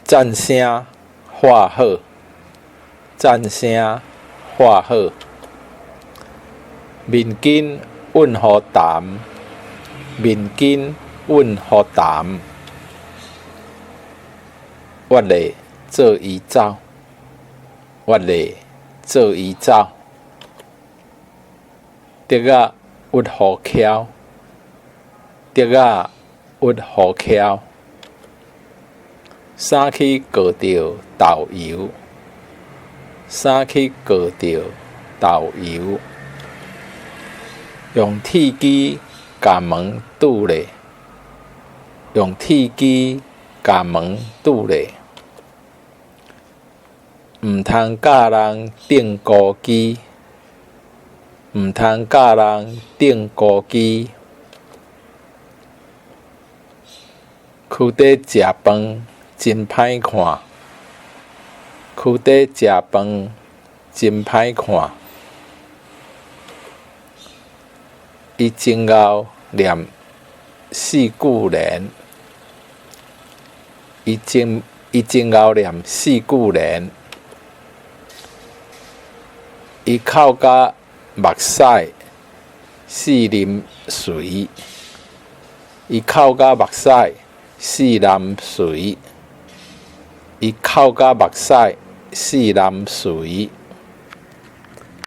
赞声话好，赞声话好，面筋稳好谈，面筋稳好谈，我嘞做伊走，我嘞做伊走，竹仔屈好翘，竹仔屈好翘，衫去裹着豆油，衫去裹着豆油，用铁机甲门拄咧，用铁机甲门拄咧，毋通教人顶孤机，毋通教人顶孤机，躯底食饭真歹看，躯底食饭真歹看，伊前后念四句联，伊前后念四句联，伊口甲目屎四淋水，伊口甲目屎四淋水，伊口甲目屎四淋水。